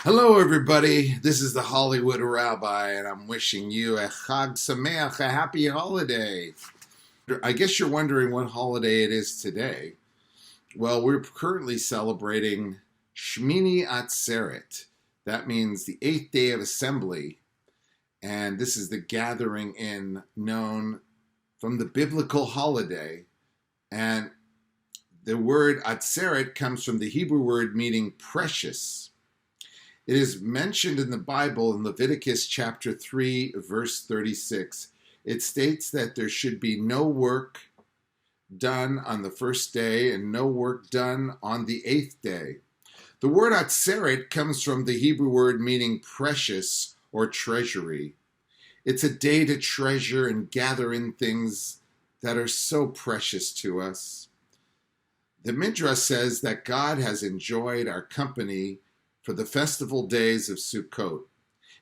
Hello, everybody. This is the Hollywood Rabbi, and I'm wishing you a Chag Sameach, a happy holiday. I guess you're wondering what holiday it is today. Well, we're currently celebrating Shemini Atzeret. That means the 8th day of assembly, and this is the gathering in known from the biblical holiday. And the word Atzeret comes from the Hebrew word meaning precious. It is mentioned in the Bible in Leviticus chapter 3, verse 36. It states that there should be no work done on the first day and no work done on the 8th day. The word Atzeret comes from the Hebrew word meaning precious or treasury. It's a day to treasure and gather in things that are so precious to us. The Midrash says that God has enjoyed our company for the festival days of Sukkot.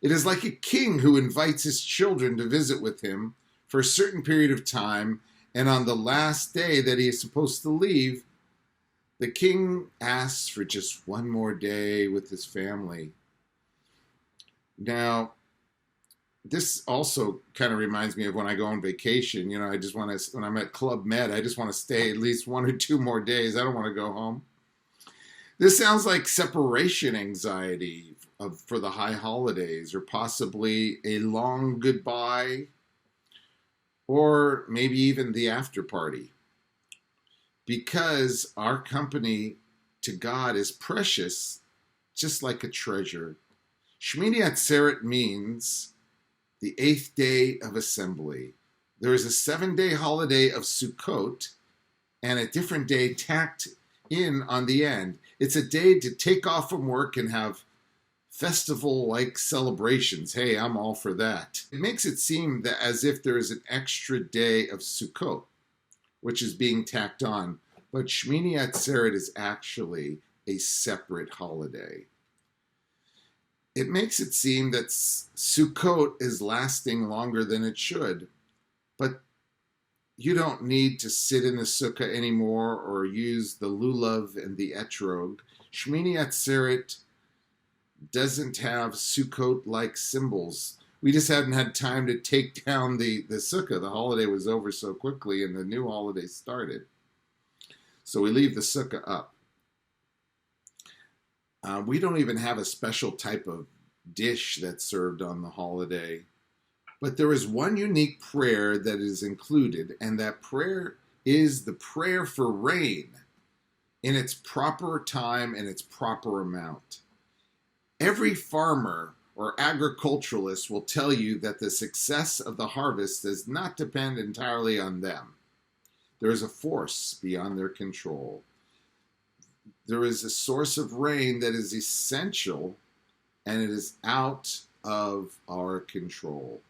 It is like a king who invites his children to visit with him for a certain period of time, and on the last day that he is supposed to leave, the king asks for just one more day with his family. Now, this also kind of reminds me of when I go on vacation. You know, I just want to, when I'm at Club Med, I just want to stay at least 1 or 2 more days. I don't want to go home. This sounds like separation anxiety for the high holidays, or possibly a long goodbye, or maybe even the after party. Because our company to God is precious, just like a treasure. Shmini Atzeret means the 8th day of assembly. There is a 7-day holiday of Sukkot and a different day tacked in on the end. It's a day to take off from work and have festival-like celebrations. Hey, I'm all for that. It makes it seem that as if there is an extra day of Sukkot, which is being tacked on. But Shmini Atzeret is actually a separate holiday. It makes it seem that Sukkot is lasting longer than it should. But you don't need to sit in the sukkah anymore or use the lulav and the etrog. Shmini Atzeret doesn't have Sukkot-like symbols. We just haven't had time to take down the sukkah. The holiday was over so quickly and the new holiday started. So we leave the sukkah up. We don't even have a special type of dish that's served on the holiday. But there is one unique prayer that is included, and that prayer is the prayer for rain in its proper time and its proper amount. Every farmer or agriculturalist will tell you that the success of the harvest does not depend entirely on them. There is a force beyond their control. There is a source of rain that is essential, and it is out of our control.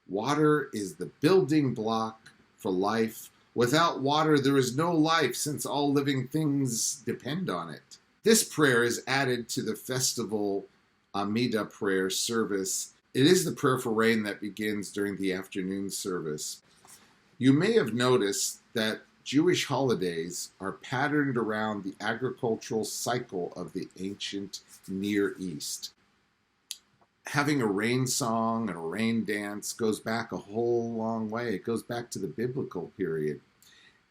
Water is the building block for life. Without water, there is no life, since all living things depend on it. This prayer is added to the festival Amidah prayer service. It is the prayer for rain that begins during the afternoon service. You may have noticed that Jewish holidays are patterned around the agricultural cycle of the ancient Near East. Having a rain song and a rain dance goes back a whole long way. It goes back to the biblical period.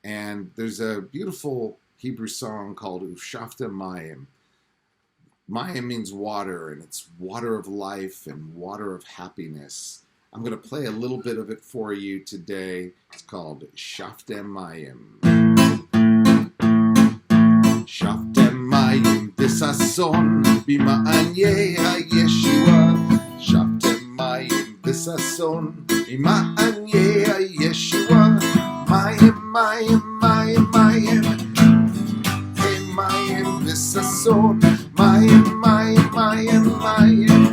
And there's a beautiful Hebrew song called Ufshafta Mayim. Mayim means water, and it's water of life and water of happiness. I'm going to play a little bit of it for you today. It's called Shaftem Mayim. Shaftem Mayim Bisason Bima'anye HaYeshua. Shaftem Mayim Bisason Bima'anye HaYeshua. Mayim, Mayim, Mayim, Mayim. Hey, Mayim Bisason. Mayim, Mayim, Mayim, Mayim.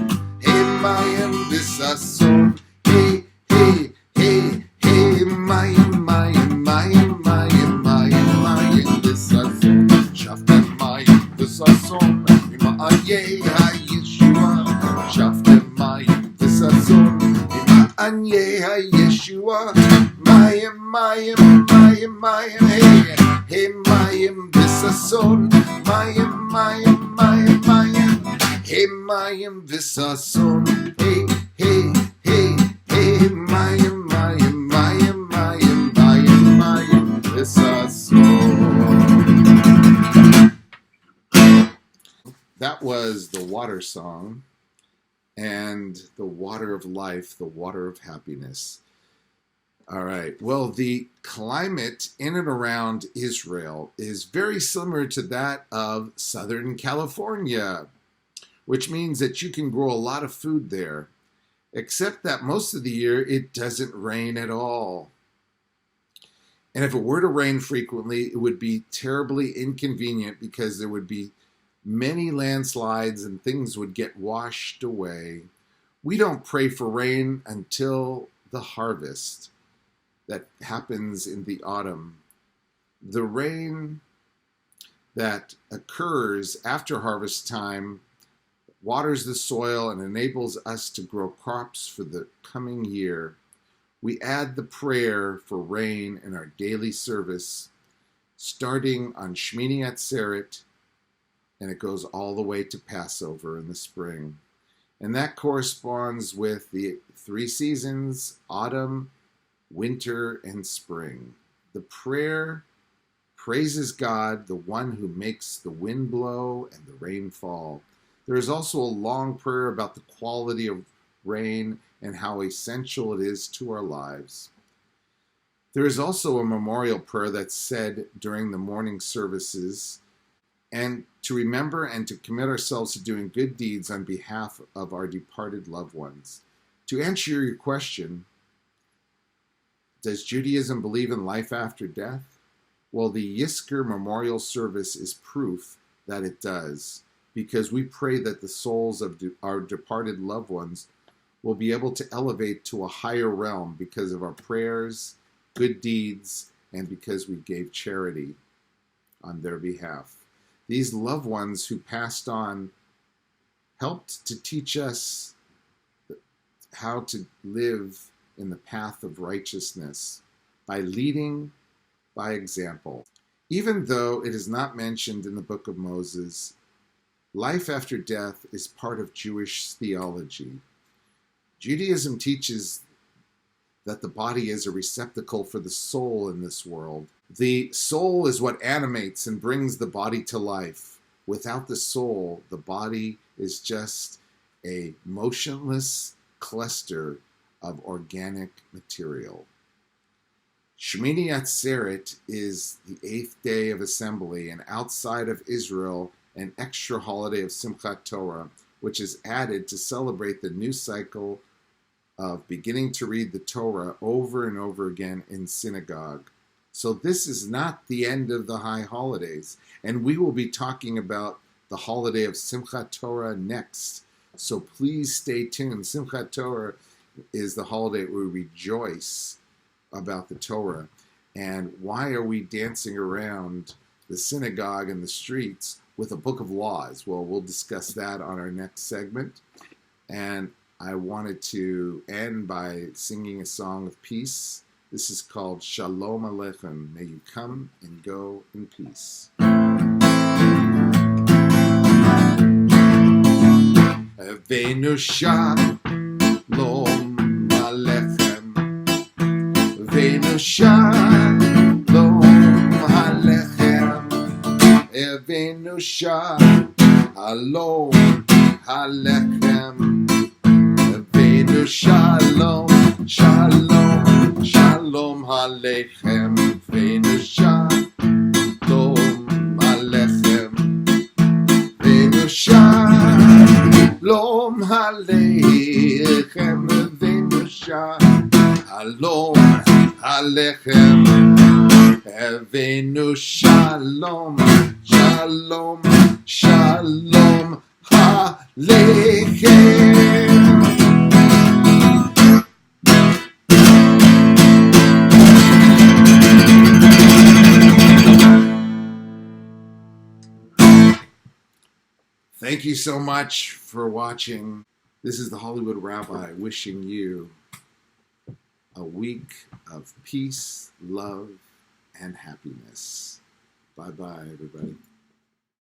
Hey, Mayim Bisason. Hey, hey, hey, hey, Mayim, Mayim, Mayim, Mayim, Mayim, Mayim Bisason. Shaftem Mayim Bisason. Bima'anye HaYeshua. Shaftem Mayim Bisason. Bima'anye HaYeshua. Mayim, Mayim, Mayim, Mayim, hey, hey, Mayim Bisason. Mayim, Mayim, Mayim, Mayim. Hey, Mayim Visason. Hey, hey, hey, hey, Mayim, Mayim, Mayim, Mayim, Mayim, Mayim Visason. That was the water song and the water of life, the water of happiness. All right. Well, the climate in and around Israel is very similar to that of Southern California, which means that you can grow a lot of food there, except that most of the year it doesn't rain at all. And if it were to rain frequently, it would be terribly inconvenient because there would be many landslides and things would get washed away. We don't pray for rain until the harvest that happens in the autumn. The rain that occurs after harvest time waters the soil and enables us to grow crops for the coming year. We add the prayer for rain in our daily service, starting on Shemini Atzeret, and it goes all the way to Passover in the spring. And that corresponds with the 3 seasons, autumn, winter, and spring. The prayer praises God, the one who makes the wind blow and the rain fall. There is also a long prayer about the quality of rain and how essential it is to our lives. There is also a memorial prayer that's said during the morning services, and to remember and to commit ourselves to doing good deeds on behalf of our departed loved ones. To answer your question, does Judaism believe in life after death? Well, the Yizkor memorial service is proof that it does, because we pray that the souls of our departed loved ones will be able to elevate to a higher realm because of our prayers, good deeds, and because we gave charity on their behalf. These loved ones who passed on helped to teach us how to live in the path of righteousness by leading by example. Even though it is not mentioned in the book of Moses, life after death is part of Jewish theology. Judaism teaches that the body is a receptacle for the soul in this world. The soul is what animates and brings the body to life. Without the soul, the body is just a motionless cluster of organic material. Shmini Atzeret is the 8th day of assembly, and outside of Israel, an extra holiday of Simchat Torah, which is added to celebrate the new cycle of beginning to read the Torah over and over again in synagogue. So this is not the end of the high holidays, and we will be talking about the holiday of Simchat Torah next. So please stay tuned. Simchat Torah is the holiday where we rejoice about the Torah. And why are we dancing around the synagogue and the streets with a book of laws? Well, we'll discuss that on our next segment. And I wanted to end by singing a song of peace. This is called Shalom Aleichem. May you come and go in peace. Avenu Shalom Aleichem. Avenu Shalom Aleichem. Avenu Shalom Aleichem. Avenu Shalom, Shalom, Shalom Aleichem. Avenu Shalom Aleichem. Avenu Shalom Aleichem. Avenu Shalom Aleichem. Avenu Shalom, Shalom, Shalom Aleichem. Thank you so much for watching. This is the Hollywood Rabbi wishing you a week of peace, love, and happiness. Bye-bye, everybody.